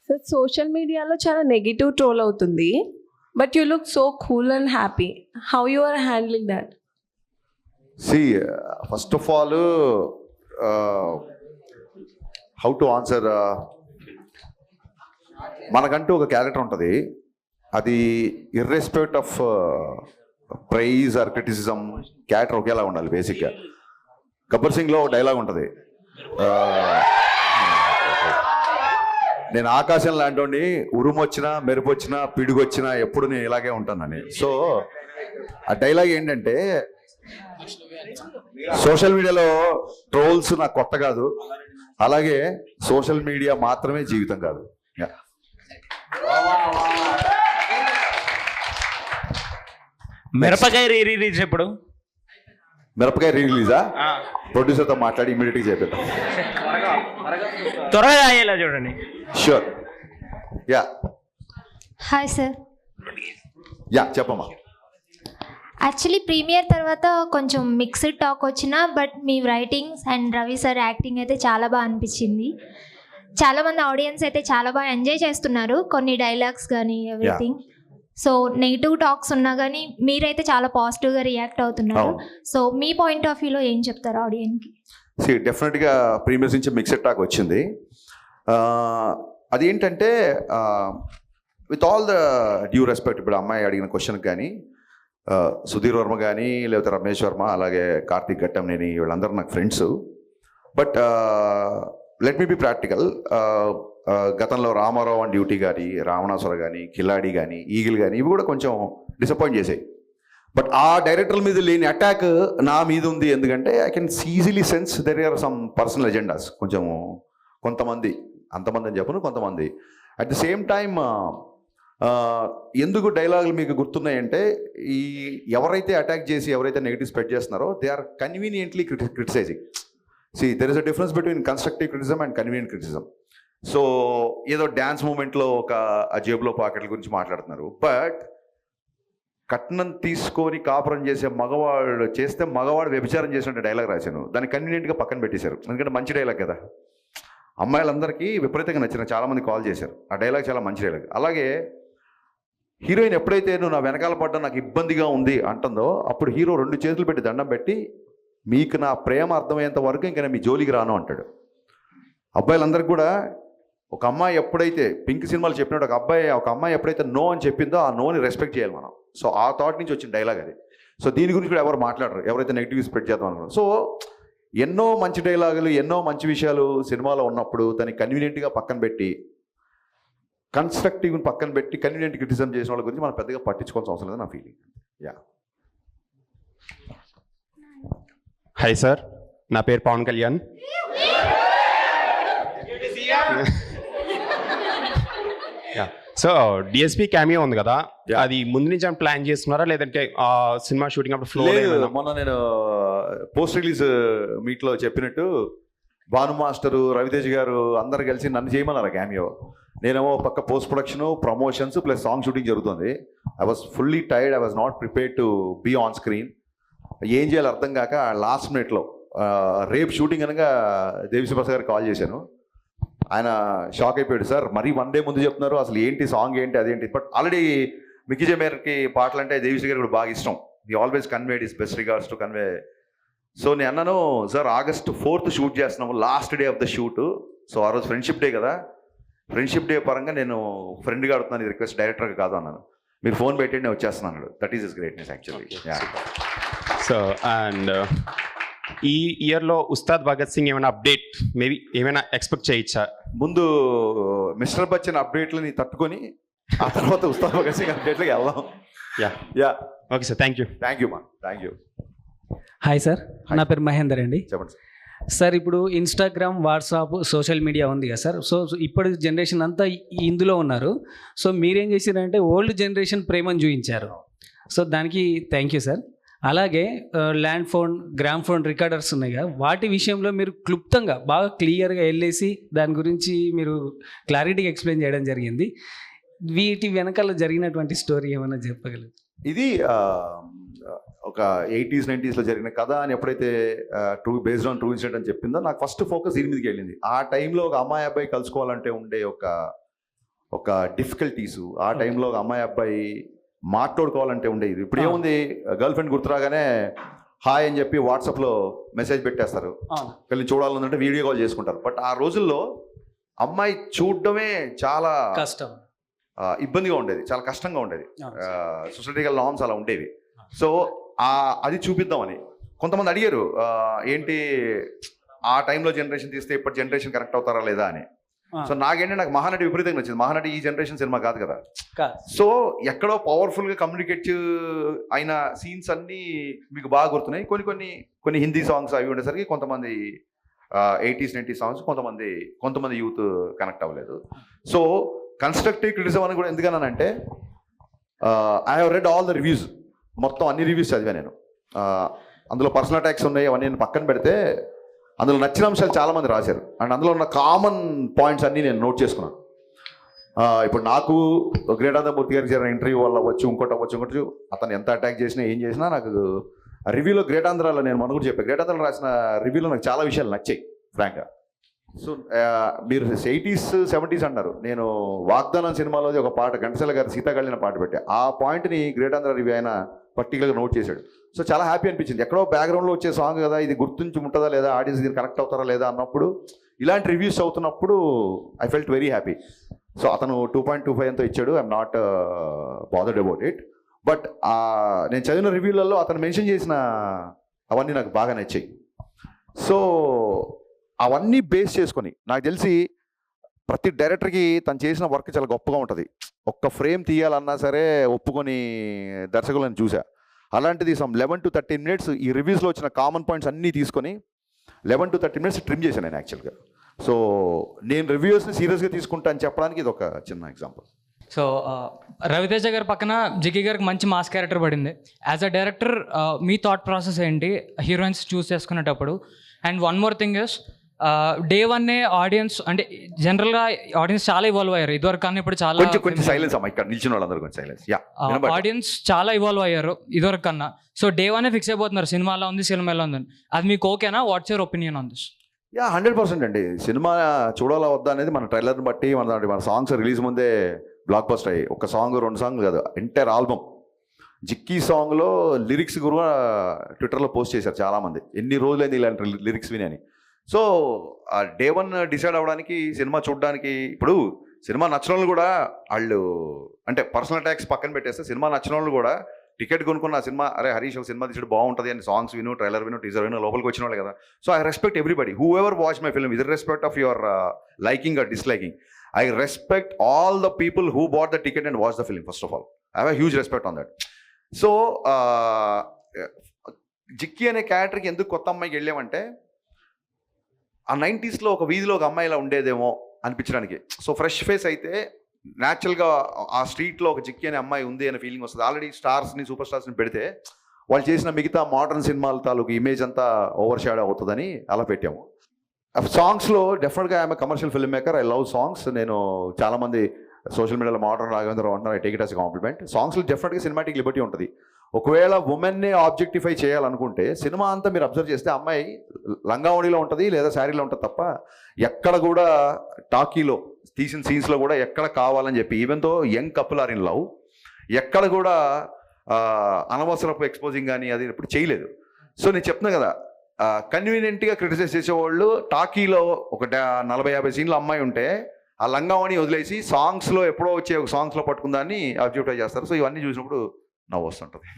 So social మీడియాలో చాలా negative troll అవుతుంది, but you look so cool and happy. How you are handling that? See, first of all, how to answer, మనకంటూ ఒక character ఉంటుంది. అది irrespective of praise or criticism, character ఒకేలా ఉండాలి. బేసిక్గా గబ్బర్ సింగ్లో డైలాగ్ ఉంటుంది, నేను ఆకాశం లాంటి ఉరుము వచ్చినా మెరుపు వచ్చినా పిడుగు వచ్చినా ఎప్పుడు నేను ఇలాగే ఉంటానని. సో ఆ డైలాగ్ ఏంటంటే, సోషల్ మీడియాలో ట్రోల్స్ నాకు కొత్త కాదు, అలాగే సోషల్ మీడియా మాత్రమే జీవితం కాదు. మిరపకాయ రిలీజ్ ఎప్పుడు? మిరపకాయ రిలీజా? ప్రొడ్యూసర్తో మాట్లాడి ఇమీడియట్గా చెప్పేద్దాం. త్వరగా అయ్యేలా చూడండి. Sure. Yeah hi sir. Yeah చెప్పమ్మా. యాక్చువల్లీ ప్రీమియర్ తర్వాత కొంచెం మిక్స్డ్ టాక్ వచ్చినా, but me writings and Ravi sir acting అయితే చాలా బాగా అనిపించింది. చాలామంది ఆడియన్స్ అయితే చాలా బాగా ఎంజాయ్ చేస్తున్నారు, కొన్ని డైలాగ్స్ కానీ ఎవ్రీథింగ్. సో నెగిటివ్ టాక్స్ ఉన్నా కానీ మీరైతే చాలా పాజిటివ్గా రియాక్ట్ అవుతున్నారు. సో మీ పాయింట్ ఆఫ్ వ్యూలో ఏం చెప్తారు ఆడియన్స్కి? డెఫినెట్గా ప్రీమియర్స్ నుంచి మిక్స్డ్ టాక్ వచ్చింది. అదేంటంటే, with all the due respect, ఇప్పుడు అమ్మాయి అడిగిన క్వశ్చన్కి కానీ సుధీర్ వర్మ కానీ లేకపోతే రమేష్ వర్మ అలాగే కార్తీక్ ఘట్టంనేని వీళ్ళందరూ నాకు friends. But let me be practical. గతంలో రామారావు అండ్ డ్యూటీ కానీ, రావణాసుర కానీ, కిలాడి కానీ, ఈగిల్ కానీ, ఇవి కూడా కొంచెం డిసప్పాయింట్ చేసాయి. బట్ ఆ డైరెక్టర్ల మీద లేని అటాక్ నా మీద ఉంది. ఎందుకంటే I can easily sense there are some personal agendas. కొంతమంది, అంతమంది అని చెప్పను, కొంతమంది. అట్ ది సేమ్ టైమ్ ఎందుకు డైలాగులు మీకు గుర్తున్నాయంటే, ఈ ఎవరైతే అటాక్ చేసి ఎవరైతే నెగిటివ్ స్ప్రెడ్ చేస్తున్నారో they are conveniently criticising. There is a difference between constructive criticism and convenient criticism. So ఏదో డ్యాన్స్ మూమెంట్లో ఒక జేబులో పాకెట్ల గురించి మాట్లాడుతున్నారు, బట్ కట్నం తీసుకొని కాపురం చేసే మగవాడు చేస్తే మగవాడు వ్యభిచారం చేసినట్టు డైలాగ్ రాశాను. దాన్ని కన్వీనియంట్గా పక్కన పెట్టేశారు, ఎందుకంటే మంచి డైలాగ్ కదా. అమ్మాయిలందరికీ విపరీతంగా నచ్చిన, చాలామంది కాల్ చేశారు. ఆ డైలాగ్ చాలా మంచి డైలాగ్. అలాగే హీరోయిన్ ఎప్పుడైతే నువ్వు నా వెనకాల పడ్డా నాకు ఇబ్బందిగా ఉంది అంటుందో, అప్పుడు హీరో 2 చేతులు పెట్టి దండం పెట్టి, మీకు నా ప్రేమ అర్థమయ్యేంత వరకు ఇంకా నేను మీ జోలికి రాను అంటాడు. అబ్బాయిలందరికీ కూడా ఒక అమ్మాయి ఎప్పుడైతే పింక్ సినిమాలు చెప్పినట్టు ఒక అమ్మాయి ఎప్పుడైతే నో అని చెప్పిందో ఆ నోని రెస్పెక్ట్ చేయాలి మనం. సో ఆ థాట్ నుంచి వచ్చిన డైలాగ్ అది. సో దీని గురించి కూడా ఎవరు మాట్లాడరు, ఎవరైతే నెగిటివ్ స్ప్రెడ్ చేద్దాం అనుకున్నారు. సో ఎన్నో మంచి డైలాగులు, ఎన్నో మంచి విషయాలు సినిమాలో ఉన్నప్పుడు దాన్ని కన్వీనియంట్గా పక్కన పెట్టి, కన్స్ట్రక్టివ్ని పక్కన పెట్టి కన్వీనియంట్ క్రిటిసిజం చేసిన వాళ్ళ గురించి మనం పెద్దగా పట్టించుకోవాల్సిన అవసరం లేదు నా ఫీలింగ్. యా. హాయ్ సార్, నా పేరు Pawan Kalyan. So DSP cameo ఉంది కదా, అది ముందు నుంచి ప్లాన్ చేస్తున్నారా లేదంటే సినిమా షూటింగ్ అప్పుడు ఫ్లో? మొన్న నేను పోస్ట్ రిలీజ్ మీట్లో చెప్పినట్టు భాను మాస్టరు, రవితేజ్ గారు అందరు కలిసి నన్ను చేయమన్నారు క్యామియో. నేనేమో పక్క post production, promotions plus song shooting జరుగుతుంది. I was fully tired, I was not prepared to be on screen. ఏం చేయాలో అర్థం కాక లాస్ట్ మినిట్లో రేపు షూటింగ్ అనగా దేవిశ్రీ ప్రసాద్ గారికి కాల్ చేశాను. ఆయన షాక్ అయిపోయాడు, సార్ మరీ 1 డే ముందు చెప్తున్నారు, అసలు ఏంటి సాంగ్ ఏంటి అదేంటి. బట్ ఆల్రెడీ మిక్కీ జమేర్కి పాటలు అంటే దేవిశ్రీ గారికి కూడా బాగా ఇష్టం. He always conveyed his best regards to convey. So నేను అన్నాను, సార్ August 4th షూట్ చేస్తున్నాము, last day of the shoot. So ఆ రోజు ఫ్రెండ్షిప్ డే కదా, ఫ్రెండ్షిప్ డే పరంగా నేను ఫ్రెండ్గా అడుగుతున్నాను, ఇది రిక్వెస్ట్ డైరెక్టర్గా కాదు అన్నాను. మీరు ఫోన్ పెట్టండి నేను వచ్చేస్తున్నాను. That is is greatness actually. So and ఈ ఇయర్లో ఉస్తాద్ భగత్ సింగ్ ఏమైనా అప్డేట్ మేబీ ఏమైనా ఎక్స్పెక్ట్ చేయొచ్చా? ముందు మిస్టర్ బచ్చన్ అప్డేట్లని తట్టుకొని ఆ తర్వాత ఉస్తాద్ భగత్ సింగ్ అప్డేట్లకి వెళ్దాం. Yeah okay sir, thank you. Thank you మా, థ్యాంక్ యూ. హాయ్ సార్, నా పేరు మహేందర్ అండి. చెప్పండి సార్. సార్ ఇప్పుడు ఇన్స్టాగ్రామ్, వాట్సాప్, సోషల్ మీడియా ఉంది కదా సార్. సో ఇప్పుడు జనరేషన్ అంతా ఇందులో ఉన్నారు. సో మీరేం చేశారంటే ఓల్డ్ జనరేషన్ ప్రేమను చూపించారు. సో దానికి థ్యాంక్ యూ సార్. అలాగే land phone, gram phone recorders ఉన్నాయి కదా, వాటి విషయంలో మీరు క్లుప్తంగా బాగా క్లియర్గా వెళ్ళేసి దాని గురించి మీరు క్లారిటీగా ఎక్స్ప్లెయిన్ చేయడం జరిగింది. వీటి వెనకాల జరిగినటువంటి స్టోరీ ఏమైనా చెప్పగలరు? ఇది ఒక 80s 90s జరిగిన కథ అని ఎప్పుడైతే బేస్డ్ ఆన్ ట్రూ ఇన్సిడెంట్ అని చెప్పిందో, నాకు ఫస్ట్ ఫోకస్ దీని మీదకి వెళ్ళింది. ఆ టైంలో ఒక అమ్మాయి అబ్బాయి కలుసుకోవాలంటే ఉండే ఒక ఒక డిఫికల్టీస్, ఆ టైంలో ఒక అమ్మాయి అబ్బాయి మాట్లాడుకోవాలంటే ఉండేది. ఇప్పుడు ఏముంది, గర్ల్ ఫ్రెండ్ గుర్తురాగానే హాయ్ అని చెప్పి వాట్సాప్లో మెసేజ్ పెట్టేస్తారు, వీళ్ళని చూడాలంటే వీడియో కాల్ చేసుకుంటారు. బట్ ఆ రోజుల్లో అమ్మాయి చూడడమే చాలా కష్టం, ఇబ్బందిగా ఉండేది, చాలా కష్టంగా ఉండేది. సొసైటికల్ నార్మ్స్ అలా ఉండేవి. సో అది చూపిద్దామని కొంతమంది అడిగారు, ఏంటి ఆ టైంలో జనరేషన్ తీస్తే ఇప్పటి జనరేషన్ కరెక్ట్ అవుతారా లేదా అని. సో నాకు మహానటి విపరీతంగా నచ్చింది. మహానటి ఈ జనరేషన్ సినిమా కాదు కదా. సో ఎక్కడో పవర్ఫుల్గా కమ్యూనికేట్ అయిన సీన్స్ అన్నీ మీకు బాగా గుర్తున్నాయి. కొన్ని హిందీ సాంగ్స్ అవి ఉండేసరికి కొంతమంది 80s 90s సాంగ్స్ కొంతమంది యూత్ కనెక్ట్ అవ్వలేదు. సో కన్స్ట్రక్టివ్ క్రిటిసిజం అని కూడా ఎందుకన్నానంటే, I have read all the reviews, మొత్తం అన్ని రివ్యూస్ చదివా నేను. అందులో పర్సనల్ అటాక్స్ ఉన్నాయి, అవన్నీ నేను పక్కన పెడితే అందులో నచ్చిన అంశాలు చాలామంది రాశారు. అండ్ అందులో ఉన్న కామన్ పాయింట్స్ అన్నీ నేను నోట్ చేసుకున్నాను. ఇప్పుడు నాకు గ్రేటానందమూర్తి గారికి జరిగిన ఇంటర్వ్యూ వల్ల ఇంకోటి అతను ఎంత అటాక్ చేసినా ఏం చేసినా నాకు రివ్యూలో గ్రేటాంధ్రాలో నేను మన కూడా చెప్పాను, గ్రేటాంధ్రాలో రాసిన రివ్యూలో నాకు చాలా విషయాలు నచ్చాయి ఫ్రాంక్గా. సో మీరు 80s 70s అన్నారు, నేను వాగ్దానం సినిమాలో ఒక పాట ఘంటసాల గారు సీతాకళ్యాణ పాట పెట్టా, ఆ పాయింట్ని గ్రేటాంధ్ర రివ్యూ ఆయన పర్టికులర్గా నోట్ చేశాడు. సో చాలా హ్యాపీ అనిపించింది. ఎక్కడో బ్యాక్గ్రౌండ్లో వచ్చే సాంగ్ కదా, ఇది గుర్తుంచి ఉంటుందా లేదా, ఆడియన్స్ దీన్ని కనెక్ట్ అవుతారా లేదా అన్నప్పుడు, ఇలాంటి రివ్యూస్ అవుతున్నప్పుడు I felt very happy. So అతను 2.25 ఎంతో ఇచ్చాడు, I'm not bothered about it. But నేను చదివిన రివ్యూలలో అతను మెన్షన్ చేసిన అవన్నీ నాకు బాగా నచ్చాయి. సో అవన్నీ బేస్ చేసుకొని నాకు తెలిసి ప్రతి డైరెక్టర్కి తను చేసిన వర్క్ చాలా గొప్పగా ఉంటుంది. ఒక్క ఫ్రేమ్ తీయాలన్నా సరే ఒప్పుకొని దర్శకులను చూసా. అలాంటిది సమ్ 11 to 13 minutes ఈ రివ్యూస్లో వచ్చిన కామన్ పాయింట్స్ అన్నీ తీసుకొని 11 to 13 minutes ట్రిమ్ చేశాను నేను యాక్చువల్గా. సో నేను రివ్యూస్ని సీరియస్గా తీసుకుంటా అని చెప్పడానికి ఇది ఒక చిన్న ఎగ్జాంపుల్. సో రవితేజ గారి పక్కన జిక్కి గారికి మంచి మాస్ క్యారెక్టర్ పడింది. As a director me thought process ఏంటి హీరోయిన్స్ చూస్ చేసుకునేటప్పుడు? And one more thing is, day one audience అంటే జనరల్గా ఆడియన్స్ చాలా ఇవాల్వ్ అయ్యారు ఇదివరకు, కానీ ఇప్పుడు చాలా కొంచెం సైలెన్స్ అమ్మా, ఇక్కడ నిల్చిన వాళ్ళందరూ కొంచెం సైలెన్స్. ఆడియన్స్ చాలా ఇవాల్వ్ అయ్యారు ఇదివరకు కన్నా. సో డే వన్ ఫిక్స్ అయిపోతున్నారు సినిమాలో ఉంది, సినిమాలో ఉందని. అది మీకు ఓకేనా? What's your opinion on this? 100% అండి. సినిమా చూడాలా వద్దా అనేది మన ట్రైలర్ని బట్టి, మన సాంగ్స్ రిలీజ్ ముందే బ్లాక్ బస్టర్ అయ్యి, ఒక సాంగ్ 2 సాంగ్లు కాదు, ఎంటైర్ ఆల్బమ్. జిక్కీ సాంగ్లో లిరిక్స్ కూడా ట్విట్టర్లో పోస్ట్ చేశారు చాలామంది, ఎన్ని రోజులైంది ఇలాంటి లిరిక్స్ విని అని. సో డే వన్ డిసైడ్ అవ్వడానికి, సినిమా చూడడానికి, ఇప్పుడు సినిమా నచ్చిన వాళ్ళు కూడా వాళ్ళు అంటే పర్సనల్ అటాక్స్ పక్కన పెట్టేస్తే, సినిమా నచ్చిన వాళ్ళు కూడా టికెట్ కొనుక్కున్న సినిమా, అరే హరీష్ ఒక సినిమా తీసాడు బాగుంటుంది అని సాంగ్స్ విను, ట్రైలర్ విను, టీజర్ విను, లోపలికి వచ్చిన వాళ్ళు కదా. So I respect everybody whoever watch my film, with respect of your liking or disliking. I respect all the people who bought the ticket and watched the film, first of all. I have a huge respect on that. So, Jikki అనే క్యారెక్టర్కి ఎందుకు కొత్త అమ్మాయికి వెళ్ళామంటే, ఆ 90sలో ఒక వీధిలో ఒక అమ్మాయి ఇలా ఉండేదేమో అనిపించడానికి. సో ఫ్రెష్ ఫేస్ అయితే న్యాచురల్గా ఆ స్ట్రీట్లో ఒక జిక్కీ అనే అమ్మాయి ఉంది అనే ఫీలింగ్ వస్తుంది. ఆల్రెడీ స్టార్స్ని, సూపర్ స్టార్స్ని పెడితే వాళ్ళు చేసిన మిగతా మోడర్న్ సినిమాల తాలూకు ఇమేజ్ అంతా ఓవర్ షాడో అవుతుందని అలా పెట్టాము. సాంగ్స్లో డెఫినెట్గా I'm commercial film maker, I love songs. నేను చాలామంది సోషల్ మీడియాలో మోడర్న్ రాఘవేంద్ర అంటున్నారు, I take it as a compliment. సాంగ్స్లో డెఫినెట్గా సినిమాటిక్ లిబర్టీ ఉంటుంది. ఒకవేళ ఉమెన్ని ఆబ్జెక్టిఫై చేయాలనుకుంటే సినిమా అంతా మీరు అబ్జర్వ్ చేస్తే అమ్మాయి లంగావణిలో ఉంటుంది లేదా శారీలో ఉంటుంది తప్ప, ఎక్కడ కూడా టాకీలో తీసిన సీన్స్లో కూడా ఎక్కడ కావాలని చెప్పి, ఈవెన్తో young couple are in love, ఎక్కడ కూడా అనవసరపు ఎక్స్పోజింగ్ కానీ అది ఇప్పుడు చేయలేదు. సో నేను చెప్తున్నా కదా, కన్వీనియంట్గా క్రిటిసైజ్ చేసేవాళ్ళు టాకీలో ఒక 40-50 సీన్లు అమ్మాయి ఉంటే ఆ లంగావణి వదిలేసి సాంగ్స్లో ఎప్పుడో వచ్చే ఒక సాంగ్స్లో పట్టుకుందాన్ని అబ్జెక్టిఫై చేస్తారు. సో ఇవన్నీ చూసినప్పుడు నవ్వు వస్తుంటుంది.